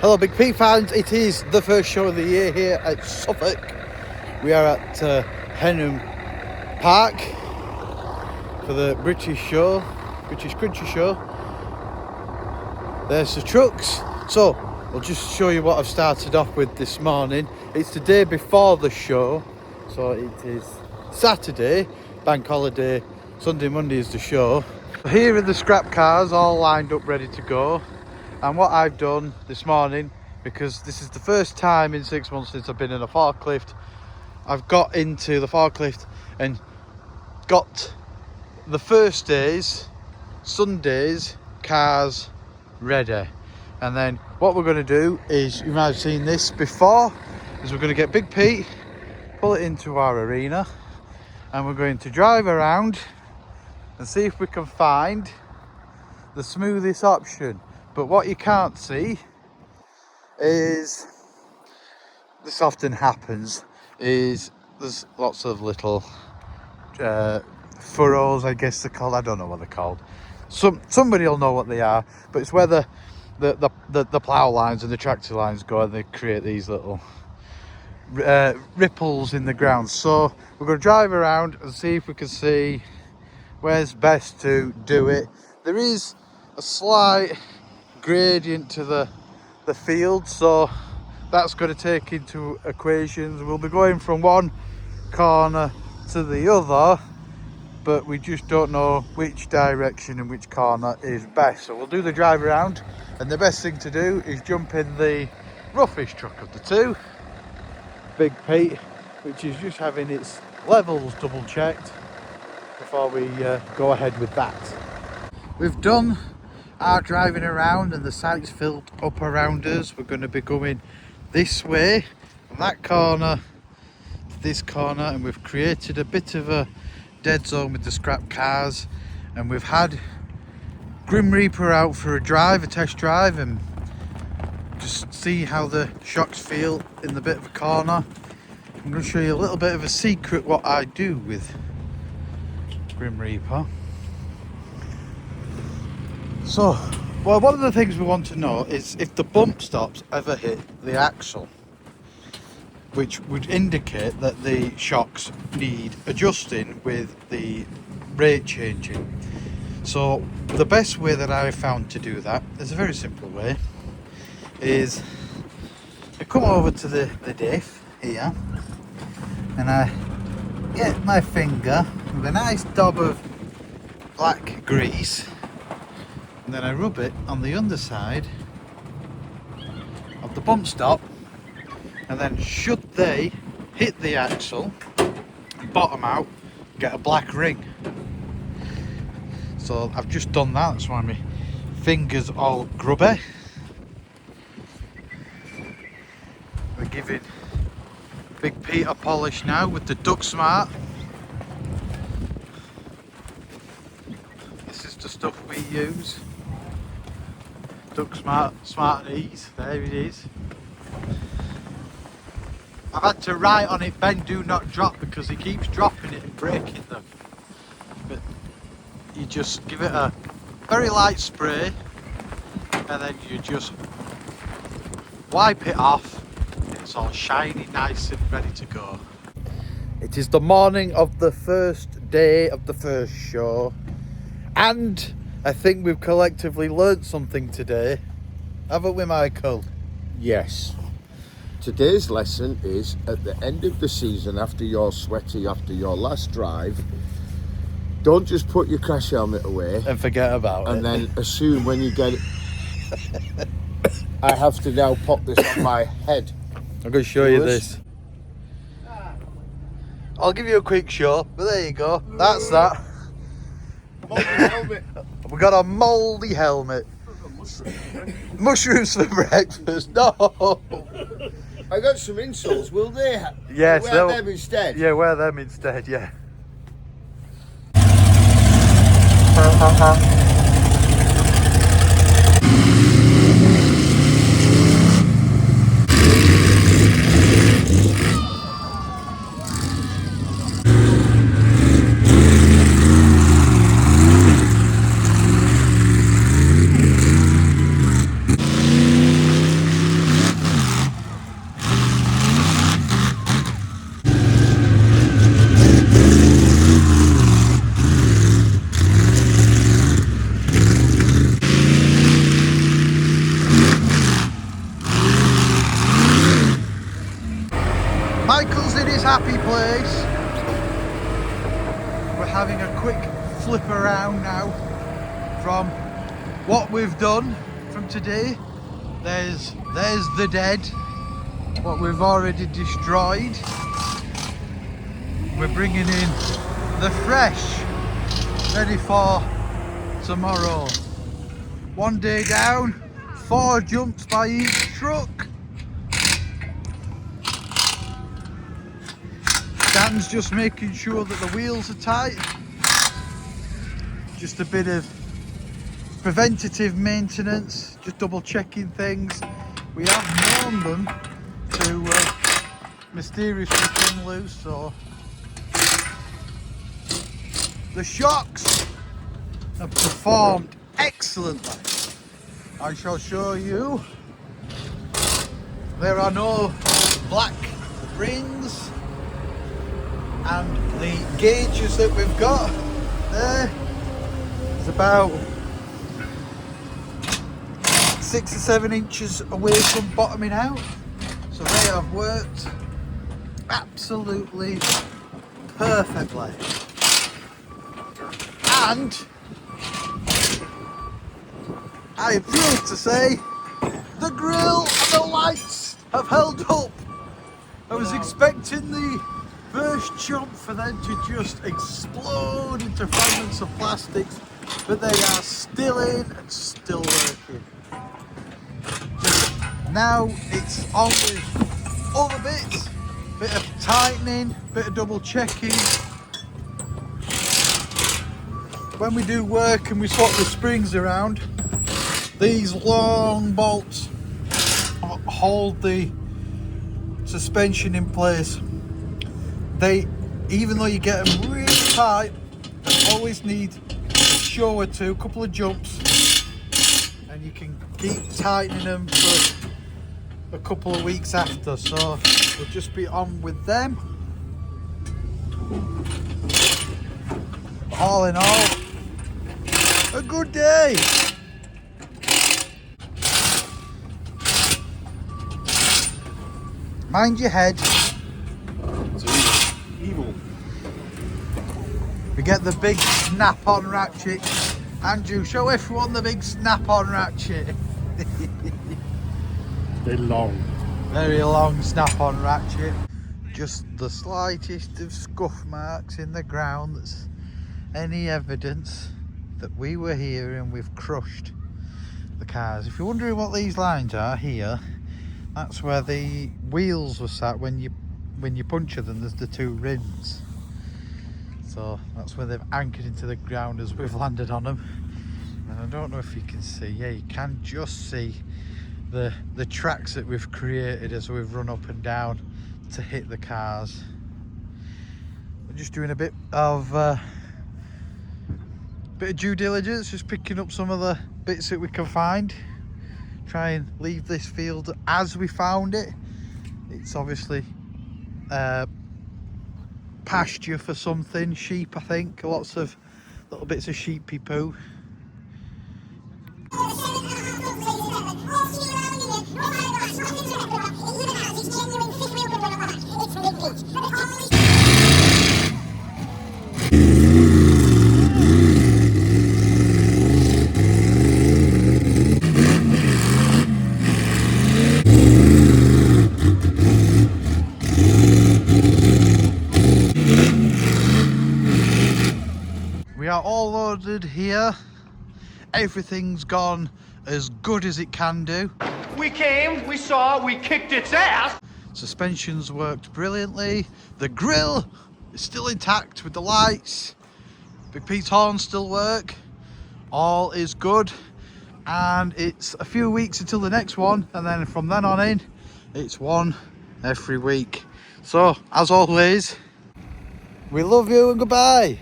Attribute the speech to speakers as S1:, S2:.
S1: Hello Big P fans, it is the first show of the year here at Suffolk. We are at Henham Park for the British Country Show. There's the trucks. So I'll just show you what I've started off with this morning. It's the day before the show, so it is Saturday, bank holiday. Sunday, Monday is the show. Here are the scrap cars all lined up ready to go. And what I've done this morning, because this is the first time in 6 months since I've been in a forklift, I've got into the forklift and got the first day's, Sunday's cars ready. And then what we're going to do is, you might have seen this before, is we're going to get Big Pete, pull it into our arena, and we're going to drive around and see if we can find the smoothest option. But what you can't see is, this often happens, is there's lots of little furrows, I guess they're called. I don't know what they're called. Somebody will know what they are, but it's where the plough lines and the tractor lines go, and they create these little ripples in the ground. So we're going to drive around and see if we can see where's best to do it. There is a slight gradient to the field, so that's going to take into equations. We'll be going from one corner to the other, but we just don't know which direction and which corner is best. So we'll do the drive around, and the best thing to do is jump in the roughest truck of the two, Big Pete, which is just having its levels double checked before we go ahead with that. We've done our driving around and the site's filled up around us. We're going to be going this way from that corner to this corner, and we've created a bit of a dead zone with the scrap cars, and we've had Grim Reaper out for a test drive, and just see how the shocks feel in the bit of a corner. I'm going to show you a little bit of a secret what I do with Grim Reaper. So, well, one of the things we want to know is if the bump stops ever hit the axle, which would indicate that the shocks need adjusting with the rate changing. So the best way that I found to do that is a very simple way, is I come over to the diff here, and I get my finger with a nice dab of black grease, and then I rub it on the underside of the bump stop, and then should they hit the axle and bottom out, get a black ring. So I've just done that, that's why my fingers all grubby. We're giving Big Pete a polish now with the Duck Smart. This is the stuff we use. Duck Smart, Smart and Ease, there it is. I've had to write on it, "Ben, do not drop," because he keeps dropping it and breaking them. But you just give it a very light spray, and then you just wipe it off. It's all shiny, nice and ready to go. It is the morning of the first day of the first show, and I think we've collectively learnt something today, haven't we, Michael?
S2: Yes. Today's lesson is, at the end of the season, after your last drive, don't just put your crash helmet away
S1: And forget about it.
S2: and then assume when you get it, I have to now pop this on my head.
S1: I'm going to show you this. I'll give you a quick show, but there you go. That's that. We got a mouldy helmet. Mushrooms for breakfast. No.
S2: I got some insoles. Will they?
S1: Yes,
S2: wear them instead.
S1: Yeah, wear them instead. Yeah. Michael's in his happy place. We're having a quick flip around now from what we've done from today. There's the dead, what we've already destroyed. We're bringing in the fresh, ready for tomorrow. 1 day down, 4 jumps by each truck. Dan's just making sure that the wheels are tight. Just a bit of preventative maintenance, just double checking things. We have known them to mysteriously come loose, so the shocks have performed excellently. I shall show you. There are no black rings, and the gauges that we've got there is about 6 or 7 inches away from bottoming out, so they have worked absolutely perfectly. And I am thrilled to say the grill and the lights have held up. I was expecting the first jump for them to just explode into fragments of plastics, but they are still in and still working. Now it's on with other bits, bit of tightening, bit of double checking. When we do work and we swap the springs around, these long bolts hold the suspension in place. They, even though you get them really tight, they always need a show or two, a couple of jumps, and you can keep tightening them for a couple of weeks after. So we'll just be on with them. All in all, a good day. Mind your head.
S2: It's evil.
S1: We get the big snap-on ratchet. Andrew, show everyone the big snap-on ratchet.
S2: They're long.
S1: Very long snap-on ratchet. Just the slightest of scuff marks in the ground that's any evidence that we were here and we've crushed the cars. If you're wondering what these lines are here, that's where the wheels were sat when you puncture them. There's the 2 rims, so that's where they've anchored into the ground as we've landed on them. And I don't know if you can see, yeah, you can just see the tracks that we've created as we've run up and down to hit the cars. We're just doing a bit of due diligence, just picking up some of the bits that we can find. Try and leave this field as we found it. It's obviously pasture for something, sheep I think, lots of little bits of sheepy poo. We are all loaded here. Everything's gone as good as it can do.
S3: We came, we saw, we kicked its ass.
S1: Suspension's worked brilliantly. The grill is still intact with the lights. Big Pete's horns still work. All is good. And it's a few weeks until the next one. And then from then on in, it's one every week. So, as always, we love you and goodbye.